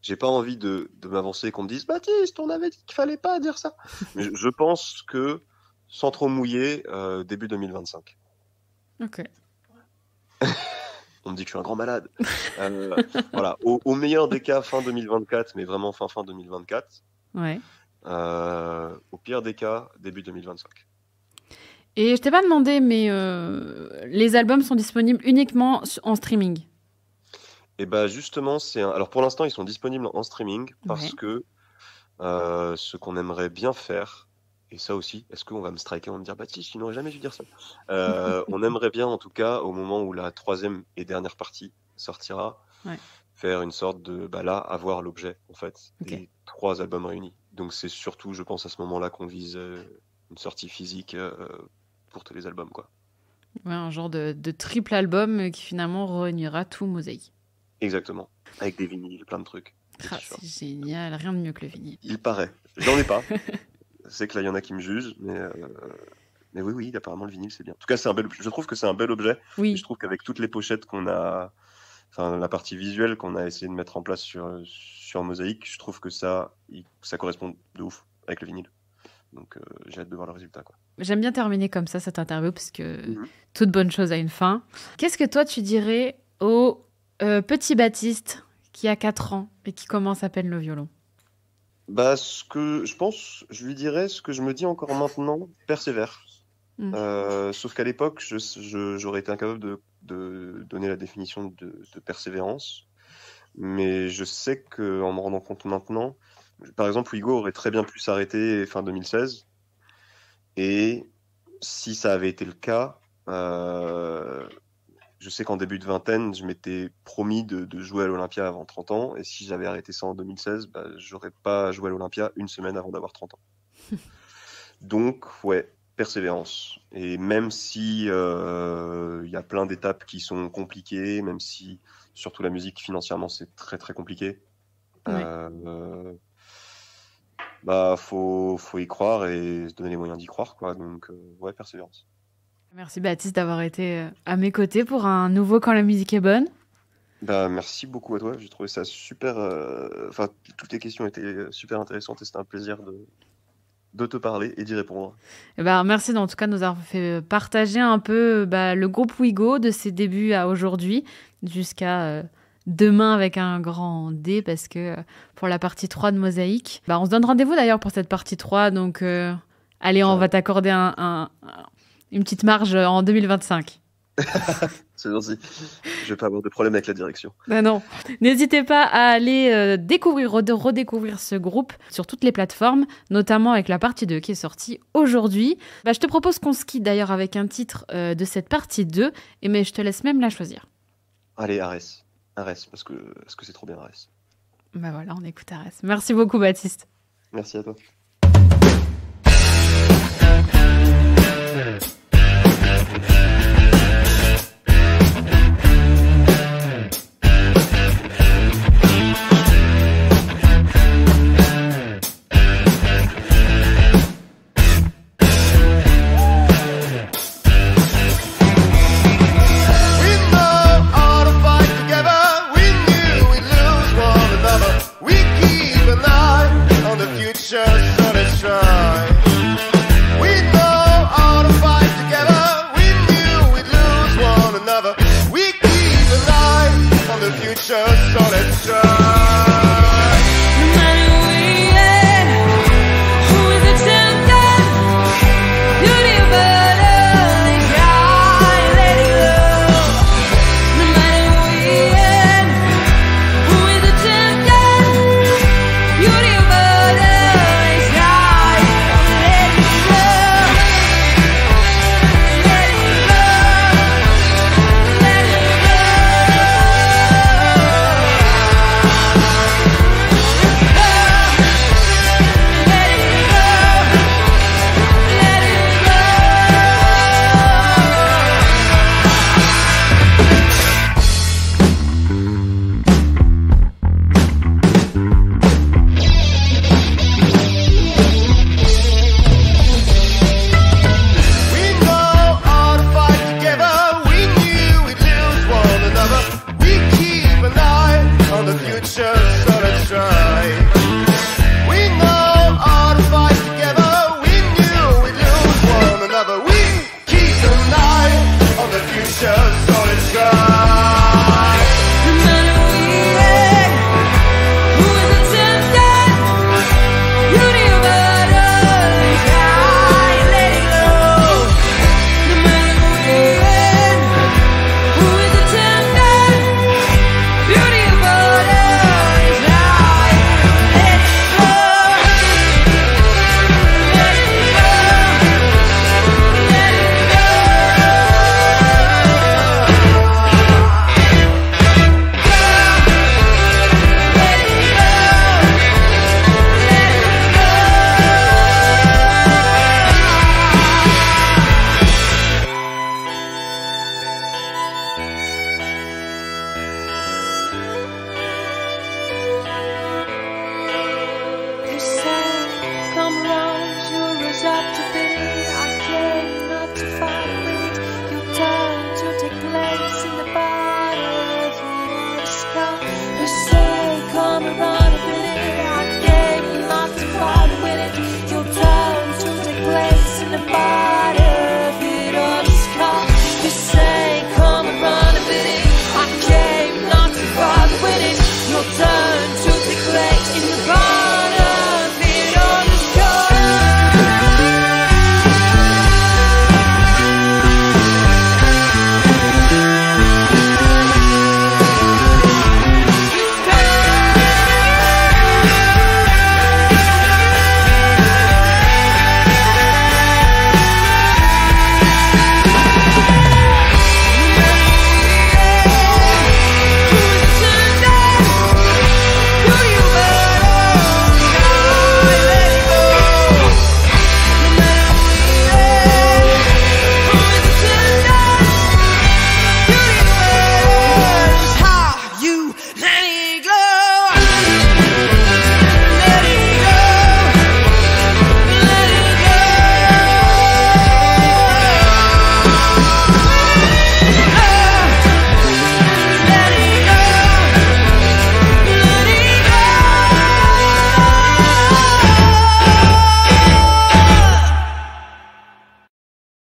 j'ai pas envie de m'avancer et qu'on me dise « Baptiste, on avait dit qu'il fallait pas dire ça !» Mais je pense que, sans trop mouiller, début 2025. Ok. On me dit que je suis un grand malade. Voilà. Au meilleur des cas, fin 2024, mais vraiment fin 2024. Ouais. Au pire des cas, début 2025. Et je t'ai pas demandé, mais les albums sont disponibles uniquement en streaming? Et bah justement, alors pour l'instant, ils sont disponibles en streaming parce que ce qu'on aimerait bien faire, et ça aussi, est-ce qu'on va me striker, on va me dire Baptiste, tu n'aurais jamais dû dire ça. On aimerait bien, en tout cas, au moment où la 3e et dernière partie sortira, faire une sorte de, là, avoir l'objet, en fait, des 3 albums réunis. Donc c'est surtout, je pense, à ce moment-là qu'on vise une sortie physique pour tous les albums, quoi. Ouais, un genre de triple album qui finalement réunira tout Mosaïque. Exactement. Avec des vinyles, plein de trucs. C'est génial, rien de mieux que le vinyle. Il paraît. J'en ai pas. C'est que là, il y en a qui me jugent, mais oui, apparemment, le vinyle, c'est bien. En tout cas, je trouve que c'est un bel objet. Oui. Et je trouve qu'avec toutes les pochettes qu'on a, enfin, la partie visuelle qu'on a essayé de mettre en place sur Mosaïque, je trouve que ça correspond de ouf avec le vinyle. Donc, j'ai hâte de voir le résultat, quoi. J'aime bien terminer comme ça cette interview, parce que toute bonne chose a une fin. Qu'est-ce que toi, tu dirais au petit Baptiste qui a 4 ans et qui commence à peine le violon? Ce que je pense, je lui dirais ce que je me dis encore maintenant, persévère. Sauf qu'à l'époque, j'aurais été incapable de donner la définition de persévérance. Mais je sais qu'en me rendant compte maintenant, par exemple, Ouigo aurait très bien pu s'arrêter fin 2016. Et si ça avait été le cas, je sais qu'en début de vingtaine, je m'étais promis de jouer à l'Olympia avant 30 ans. Et si j'avais arrêté ça en 2016, j'aurais pas joué à l'Olympia une semaine avant d'avoir 30 ans. Donc, ouais, persévérance. Et même si y a plein d'étapes qui sont compliquées, même si, surtout la musique, financièrement, c'est très, très compliqué. Faut y croire et se donner les moyens d'y croire, quoi. Donc, ouais, persévérance. Merci Baptiste d'avoir été à mes côtés pour un nouveau Quand la musique est bonne. Merci beaucoup à toi. J'ai trouvé ça super. Toutes les questions étaient super intéressantes et c'était un plaisir de te parler et d'y répondre. Merci en tout cas de nous avoir fait partager un peu le groupe Ouigo de ses débuts à aujourd'hui jusqu'à demain avec un grand D, parce que pour la partie 3 de Mosaïque, on se donne rendez-vous d'ailleurs pour cette partie 3, donc allez, on va t'accorder une petite marge en 2025. C'est gentil. Je vais pas avoir de problème avec la direction. Non. N'hésitez pas à aller redécouvrir ce groupe sur toutes les plateformes, notamment avec la partie 2 qui est sortie aujourd'hui. Je te propose qu'on se quitte d'ailleurs avec un titre de cette partie 2, mais je te laisse même la choisir. Allez, Arès, parce que c'est trop bien, Arès. Voilà, on écoute Arès. Merci beaucoup, Baptiste. Merci à toi. Just